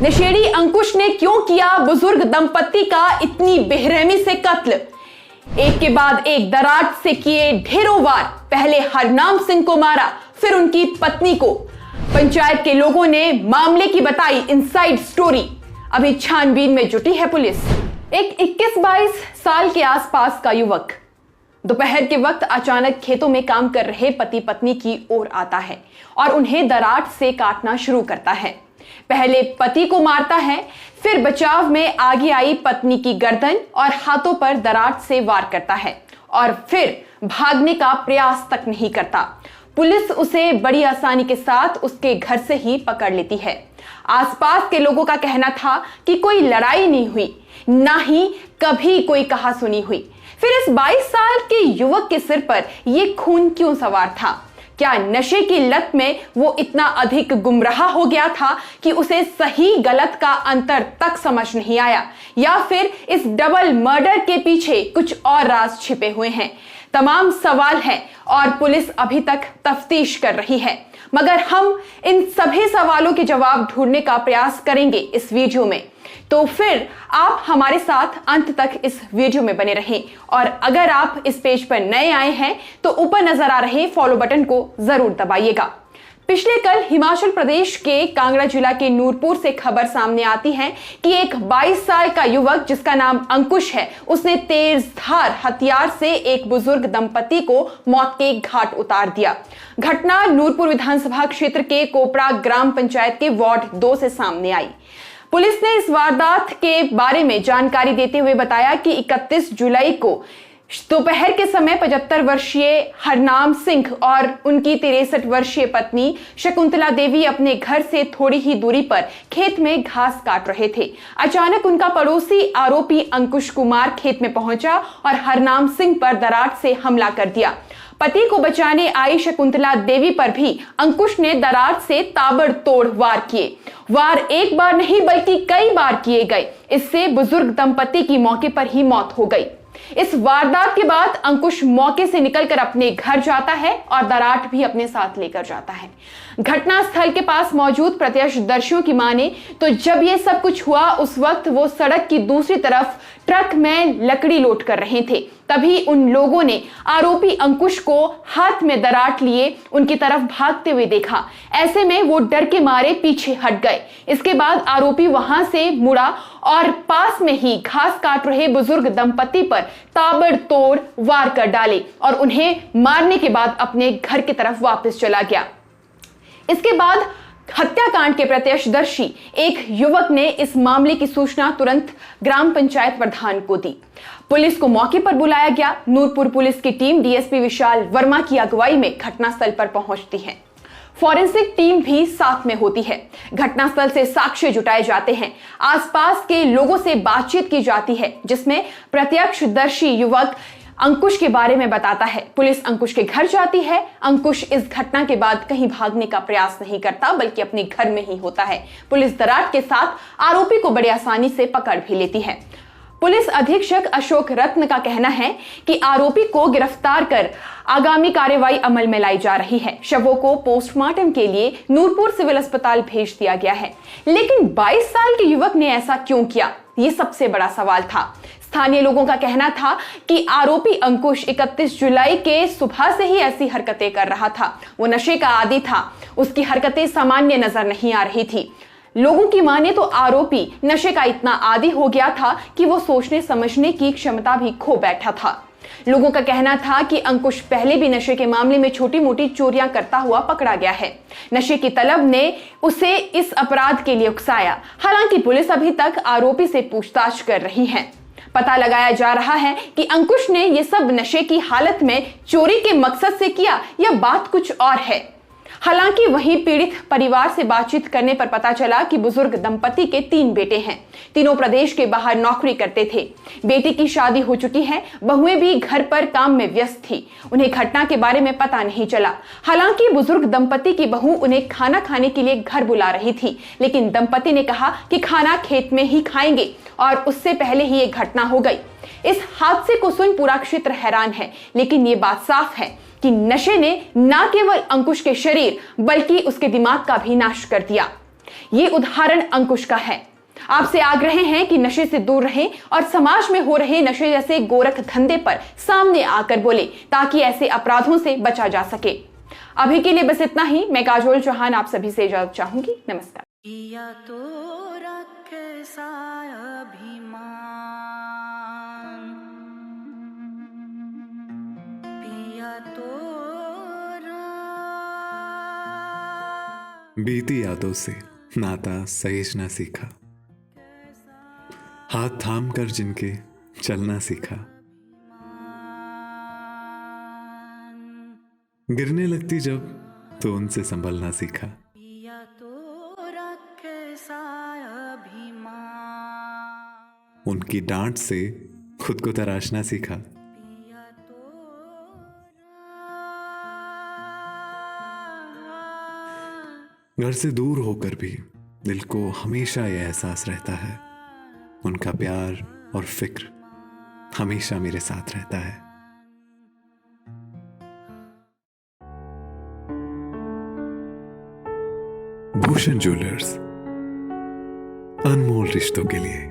नशेड़ी अंकुश ने क्यों किया बुजुर्ग दंपति का इतनी बेरहमी से कत्ल? एक के बाद एक दराज से किए ढेरों वार। पहले हरनाम सिंह को मारा, फिर उनकी पत्नी को। पंचायत के लोगों ने मामले की बताई इनसाइड स्टोरी। अभी छानबीन में जुटी है पुलिस। एक 21-22 साल के आसपास का युवक दोपहर के वक्त अचानक खेतों में काम कर रहे पति पत्नी की ओर आता है और उन्हें दरार से काटना शुरू करता है। पहले पति को मारता है, फिर बचाव में आगे आई पत्नी की गर्दन और हाथों पर दरार से वार करता है और फिर भागने का प्रयास तक नहीं करता। पुलिस उसे बड़ी आसानी के साथ उसके घर से ही पकड़ लेती है। आसपास के लोगों का कहना था कि कोई लड़ाई नहीं हुई, ना ही कभी कोई कहासुनी हुई। फिर इस 22 साल के युवक के सिर पर यह खून क्यों सवार था? क्या नशे की लत में वो इतना अधिक गुमराह हो गया था कि उसे सही गलत का अंतर तक समझ नहीं आया, या फिर इस डबल मर्डर के पीछे कुछ और राज छिपे हुए हैं? तमाम सवाल हैं और पुलिस अभी तक तफ्तीश कर रही है, मगर हम इन सभी सवालों के जवाब ढूंढने का प्रयास करेंगे इस वीडियो में। तो फिर आप हमारे साथ अंत तक इस वीडियो में बने रहें और अगर आप इस पेज पर नए आए हैं तो ऊपर नजर आ रहे फॉलो बटन को जरूर दबाइएगा। पिछले कल हिमाचल प्रदेश के कांगड़ा जिला के नूरपुर से खबर सामने आती है कि एक 22 साल का युवक जिसका नाम अंकुश है, उसने तेज धार हथियार से एक बुजुर्ग दंपति को मौत के घाट उतार दिया। घटना नूरपुर विधानसभा क्षेत्र के कोपड़ा ग्राम पंचायत के वार्ड 2 से सामने आई। पुलिस ने इस वारदात के बारे में जानकारी देते हुए बताया कि 31 जुलाई को दोपहर के समय 75 वर्षीय हरनाम सिंह और उनकी 63 वर्षीय पत्नी शकुंतला देवी अपने घर से थोड़ी ही दूरी पर खेत में घास काट रहे थे। अचानक उनका पड़ोसी आरोपी अंकुश कुमार खेत में पहुंचा और हरनाम सिंह पर दरार से हमला कर दिया। पति को बचाने आई शकुंतला देवी पर भी अंकुश ने दरार से ताबड़तोड़ वार किए। वार एक बार नहीं बल्कि कई बार किए गए। इससे बुजुर्ग दंपति की मौके पर ही मौत हो गई। इस वारदात के बाद अंकुश मौके से निकलकर अपने घर जाता है और दरार भी अपने साथ लेकर जाता है। घटनास्थल के पास मौजूद प्रत्यक्षदर्शियों की माने तो जब यह सब कुछ हुआ उस वक्त वो सड़क की दूसरी तरफ ट्रक में लकड़ी लोड कर रहे थे। तभी उन लोगों ने आरोपी अंकुश को हाथ में दरार लिए उनकी तरफ भागते हुए देखा। ऐसे में वो डर के मारे पीछे हट गए। इसके बाद आरोपी वहां से मुड़ा और पास में ही घास काट रहे बुजुर्ग दंपति पर ताबड़तोड़ वार कर डाले और उन्हें मारने के बाद अपने घर की तरफ वापस चला गया। इसके बाद हत्याकांड के प्रत्यक्षदर्शी एक युवक ने इस मामले की सूचना तुरंत ग्राम पंचायत प्रधान को दी। पुलिस को मौके पर बुलाया गया। नूरपुर पुलिस की टीम डीएसपी विशाल वर्मा की अगुवाई में घटनास्थल पर पहुंचती है। फॉरेंसिक टीम भी साथ में होती है। घटनास्थल से साक्ष्य जुटाए जाते हैं। आसपास के लोगों से बातचीत की जाती है जिसमें प्रत्यक्षदर्शी युवक अंकुश के बारे में बताता है। पुलिस अंकुश के घर जाती है। अंकुश इस घटना के बाद कहीं भागने का प्रयास नहीं करता बल्कि अपने घर में ही होता है। पुलिस दरार के साथ आरोपी को बड़ी आसानी से पकड़ भी लेती है। पुलिस अधीक्षक अशोक रत्न का कहना है कि आरोपी को गिरफ्तार कर आगामी कार्रवाई अमल में लाई जा रही है। शवों को पोस्टमार्टम के लिए नूरपुर सिविल अस्पताल भेज दिया गया है। लेकिन 22 साल के युवक ने ऐसा क्यों किया, ये सबसे बड़ा सवाल था। स्थानीय लोगों का कहना था कि आरोपी अंकुश 31 जुलाई के सुबह से ही ऐसी हरकतें कर रहा था। वो नशे का आदी था। उसकी हरकतें सामान्य नजर नहीं आ रही थी। लोगों की माने तो आरोपी नशे का इतना आदी हो गया था कि वो सोचने समझने की क्षमता भी खो बैठा था। लोगों का कहना था कि अंकुश पहले भी नशे के मामले में छोटी मोटी चोरियां करता हुआ पकड़ा गया है। नशे की तलब ने उसे इस अपराध के लिए उकसाया। हालांकि पुलिस अभी तक आरोपी से पूछताछ कर रही है। पता लगाया जा रहा है कि अंकुश ने यह सब नशे की हालत में चोरी के मकसद से किया या बात कुछ और है। हालांकि वहीं पीड़ित परिवार से बातचीत करने पर पता चला कि बुजुर्ग दंपति के 3 बेटे हैं। तीनों प्रदेश के बाहर नौकरी करते थे। बेटी की शादी हो चुकी है। बहुएं भी घर पर काम में व्यस्त थी। उन्हें घटना के बारे में पता नहीं चला। हालांकि बुजुर्ग दंपति की बहू उन्हें खाना खाने के लिए घर बुला रही थी, लेकिन दंपति ने कहा कि खाना खेत में ही खाएंगे और उससे पहले ही एक घटना हो गई। इस हादसे को सुन पूरा क्षेत्र हैरान है, लेकिन ये बात साफ है कि नशे ने न केवल अंकुश के शरीर बल्कि उसके दिमाग का भी नाश कर दिया। ये उदाहरण अंकुश का है। आपसे आग्रह है कि नशे से दूर रहें और समाज में हो रहे नशे जैसे गोरख धंधे पर सामने आकर बोले, ताकि ऐसे अपराधों से बचा जा सके। अभी के लिए बस इतना ही। मैं काजोल चौहान आप सभी से इजाजत चाहूंगी। नमस्कार। पिया तो रखे सा अभिमान, पिया तो बीती यादों से नाता सहेजना सीखा, हाथ थाम कर जिनके चलना सीखा, गिरने लगती जब तो उनसे संभलना सीखा, पिया तो रखे सा अभिमान, उनकी डांट से खुद को तराशना सीखा, पिया तो घर से दूर होकर भी दिल को हमेशा यह एहसास रहता है, उनका प्यार और फिक्र हमेशा मेरे साथ रहता है। भूषण ज्वेलर्स, अनमोल रिश्तों के लिए।